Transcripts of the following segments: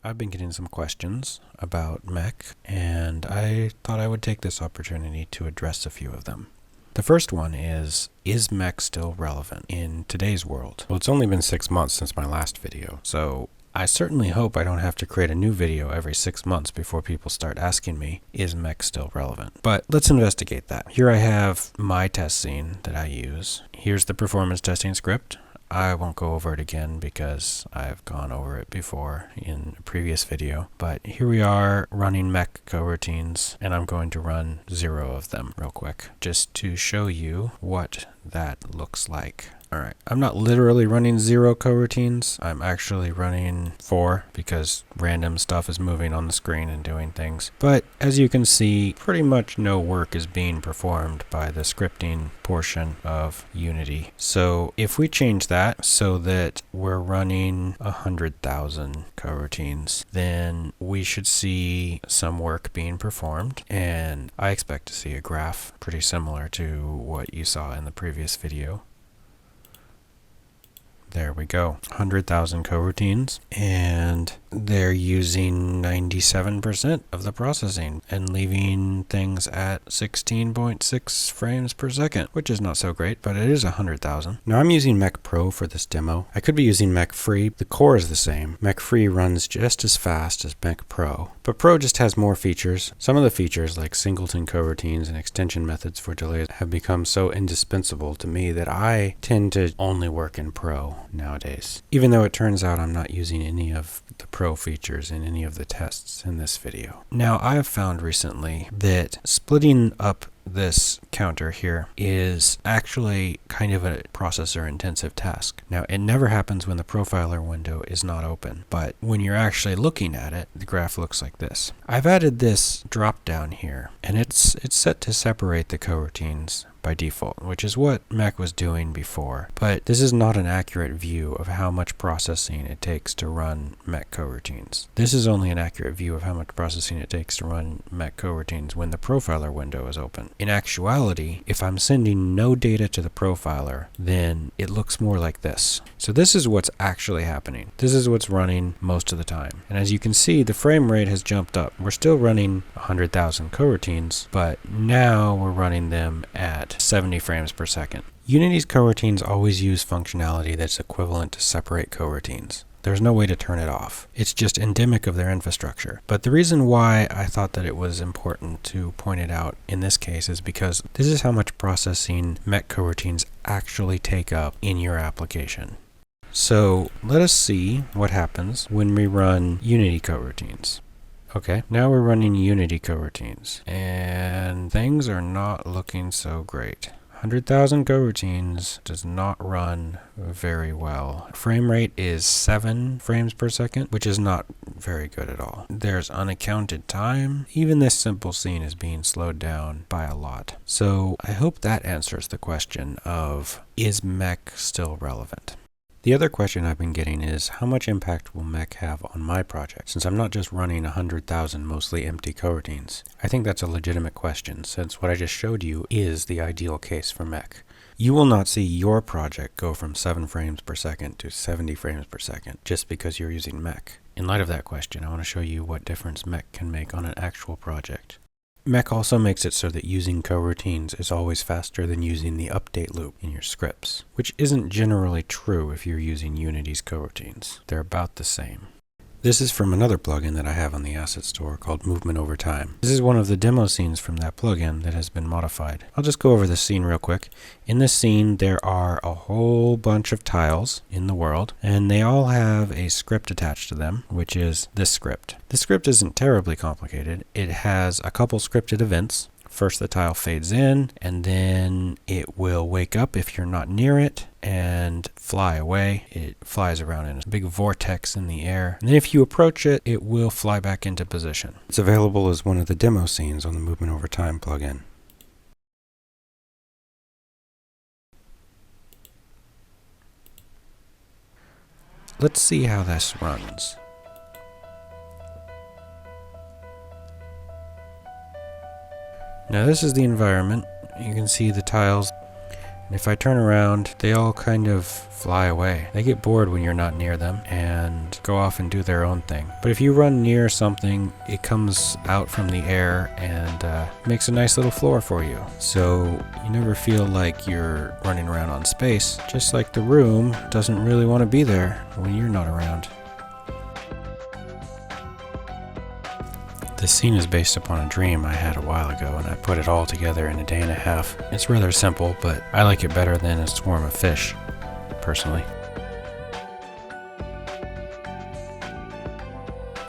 I've been getting some questions about mech, and I thought I would take this opportunity to address a few of them. The first one is mech still relevant in today's world? Well, it's only been 6 months since my last video, so I certainly hope I don't have to create a new video every 6 months before people start asking me, is mech still relevant? But let's investigate that. Here I have my test scene that I use. Here's the performance testing script. I won't go over it again because I've gone over it before in a previous video. But here we are running mech coroutines, and I'm going to run 0 of them real quick just to show you what that looks like. Alright, I'm not literally running 0 coroutines. I'm actually running 4 because random stuff is moving on the screen and doing things. But as you can see, pretty much no work is being performed by the scripting portion of Unity. So if we change that so that we're running 100,000 coroutines, then we should see some work being performed. And I expect to see a graph pretty similar to what you saw in the previous video. There we go, 100,000 coroutines, and they're using 97% of the processing and leaving things at 16.6 frames per second, which is not so great, but it is 100,000. Now I'm using Mech Pro for this demo. I could be using Mech Free. The core is the same. Mech Free runs just as fast as Mech Pro, but Pro just has more features. Some of the features like singleton coroutines and extension methods for delays have become so indispensable to me that I tend to only work in Pro nowadays, even though it turns out I'm not using any of the Pro features in any of the tests in this video. Now, I have found recently that splitting up this counter here is actually kind of a processor intensive task. Now, it never happens when the profiler window is not open, but when you're actually looking at it, the graph looks like this. I've added this drop down here, and it's set to separate the coroutines by default, which is what Mech was doing before. But this is not an accurate view of how much processing it takes to run Mech coroutines. This is only an accurate view of how much processing it takes to run Mech coroutines when the profiler window is open. In actuality, if I'm sending no data to the profiler, then it looks more like this. So this is what's actually happening. This is what's running most of the time. And as you can see, the frame rate has jumped up. We're still running 100,000 coroutines, but now we're running them at 70 frames per second. Unity's coroutines always use functionality that's equivalent to separate coroutines. There's no way to turn it off. It's just endemic of their infrastructure. But the reason why I thought that it was important to point it out in this case is because this is how much processing mech coroutines actually take up in your application. So let us see what happens when we run Unity coroutines. Okay, now we're running Unity coroutines, and things are not looking so great. 100,000 coroutines does not run very well. Frame rate is 7 frames per second, which is not very good at all. There's unaccounted time. Even this simple scene is being slowed down by a lot. So I hope that answers the question of, is mech still relevant? The other question I've been getting is, how much impact will mech have on my project, since I'm not just running 100,000 mostly empty coroutines? I think that's a legitimate question, since what I just showed you is the ideal case for mech. You will not see your project go from 7 frames per second to 70 frames per second just because you're using mech. In light of that question, I want to show you what difference mech can make on an actual project. Mech also makes it so that using coroutines is always faster than using the update loop in your scripts, which isn't generally true if you're using Unity's coroutines. They're about the same. This is from another plugin that I have on the asset store called Movement Over Time. This is one of the demo scenes from that plugin that has been modified. I'll just go over this scene real quick. In this scene, there are a whole bunch of tiles in the world, and they all have a script attached to them, which is this script. This script isn't terribly complicated. It has a couple scripted events. First, the tile fades in, and then it will wake up if you're not near it and fly away. It flies around in a big vortex in the air. And then if you approach it, it will fly back into position. It's available as one of the demo scenes on the Movement Over Time plugin. Let's see how this runs. Now this is the environment. You can see the tiles. If I turn around, they all kind of fly away. They get bored when you're not near them and go off and do their own thing. But if you run near something, it comes out from the air and makes a nice little floor for you. So you never feel like you're running around on space, just like the room doesn't really want to be there when you're not around. This scene is based upon a dream I had a while ago, and I put it all together in a day and a half. It's rather simple, but I like it better than a swarm of fish, personally.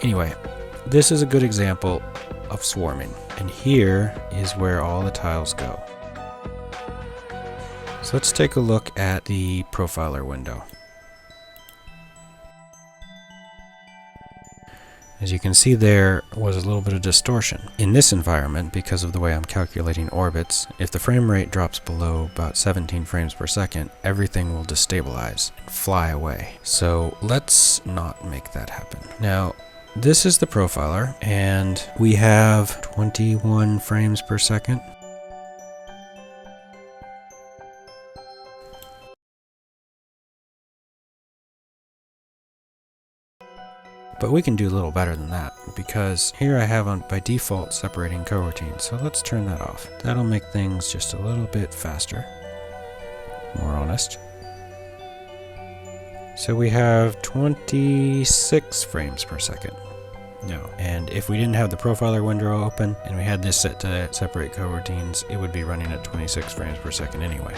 Anyway, this is a good example of swarming, and here is where all the tiles go. So let's take a look at the profiler window. As you can see, there was a little bit of distortion. In this environment, because of the way I'm calculating orbits, if the frame rate drops below about 17 frames per second, everything will destabilize and fly away. So let's not make that happen. Now, this is the profiler, and we have 21 frames per second. But we can do a little better than that, because here I have on by default separating coroutines, so let's turn that off. That'll make things just a little bit faster, more honest. So we have 26 frames per second now, and if we didn't have the profiler window open and we had this set to separate coroutines, it would be running at 26 frames per second anyway.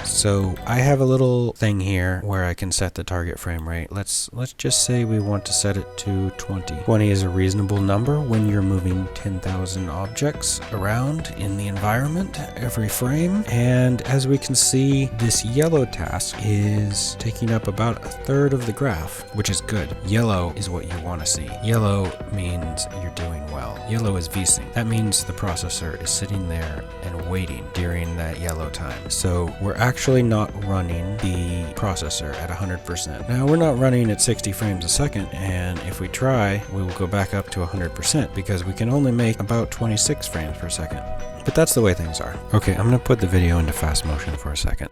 So I have a little thing here where I can set the target frame rate. Let's just say we want to set it to 20. 20 is a reasonable number when you're moving 10,000 objects around in the environment every frame. And as we can see, this yellow task is taking up about a third of the graph, which is good. Yellow is what you want to see. Yellow means you're doing well. Yellow is vsync. That means the processor is sitting there and waiting during that yellow time. So we're actually not running the processor at 100%. Now we're not running at 60 frames a second, and if we try, we will go back up to 100% because we can only make about 26 frames per second. But that's the way things are. Okay, I'm going to put the video into fast motion for a second.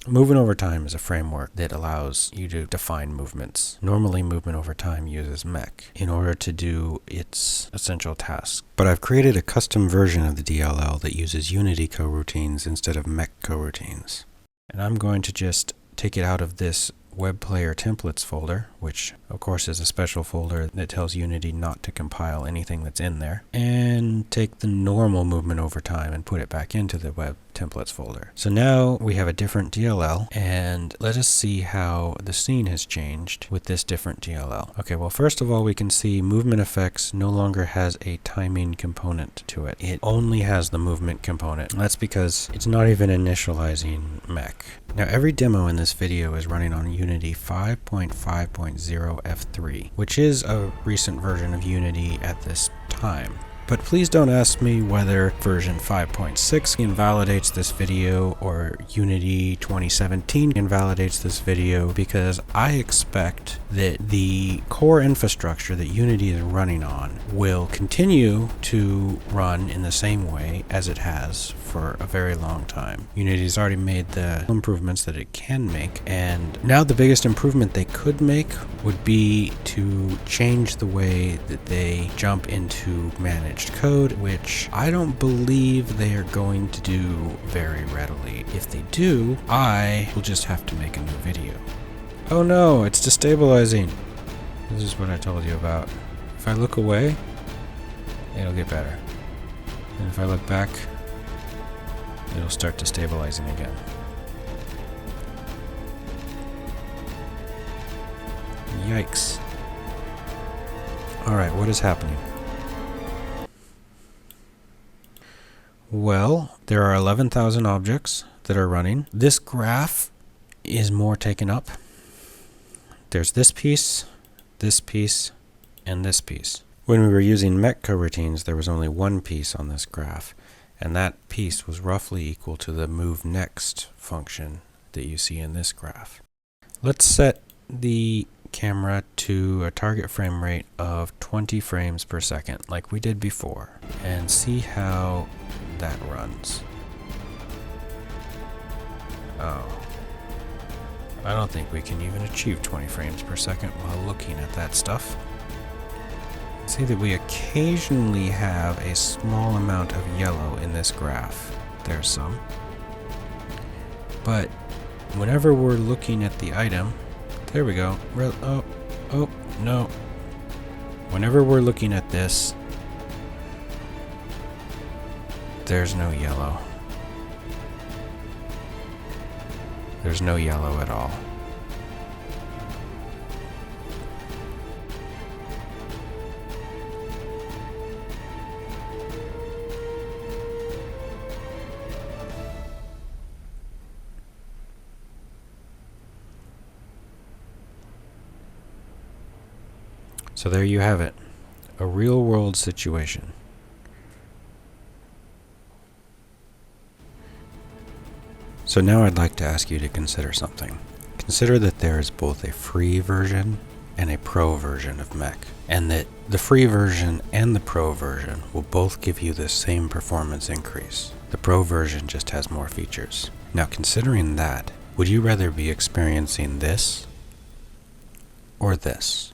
Movement over time is a framework that allows you to define movements. Normally, movement over time uses mech in order to do its essential tasks. But I've created a custom version of the DLL that uses Unity coroutines instead of mech coroutines. And I'm going to just take it out of this web player templates folder, which of course is a special folder that tells Unity not to compile anything that's in there, and take the normal movement over time and put it back into the web templates folder. So now we have a different DLL, and let us see how the scene has changed with this different DLL. Okay, well, first of all, we can see movement effects no longer has a timing component to it. It only has the movement component. That's because it's not even initializing mech. Now, every demo in this video is running on Unity 5.5.0 F3, which is a recent version of Unity at this time. But please don't ask me whether version 5.6 invalidates this video or Unity 2017 invalidates this video, because I expect that the core infrastructure that Unity is running on will continue to run in the same way as it has for a very long time. Unity's already made the improvements that it can make, and now the biggest improvement they could make would be to change the way that they jump into managed code, which I don't believe they are going to do very readily. If they do, I will just have to make a new video. Oh no, it's destabilizing. This is what I told you about. If I look away, it'll get better. And if I look back, it'll start destabilizing again. Yikes. Alright, what is happening? Well, there are 11,000 objects that are running. This graph is more taken up. There's this piece, and this piece. When we were using mech coroutines, there was only one piece on this graph, and that piece was roughly equal to the move next function that you see in this graph. Let's set the camera to a target frame rate of 20 frames per second like we did before, and see how that runs. Oh. I don't think we can even achieve 20 frames per second while looking at that stuff. See that we occasionally have a small amount of yellow in this graph. There's some. But whenever we're looking at the item, there we go. Oh, no. Whenever we're looking at this, there's no yellow. There's no yellow at all. So there you have it, a real-world situation. So now I'd like to ask you to consider something. Consider that there is both a free version and a pro version of mech, and that the free version and the pro version will both give you the same performance increase. The pro version just has more features. Now considering that, would you rather be experiencing this or this?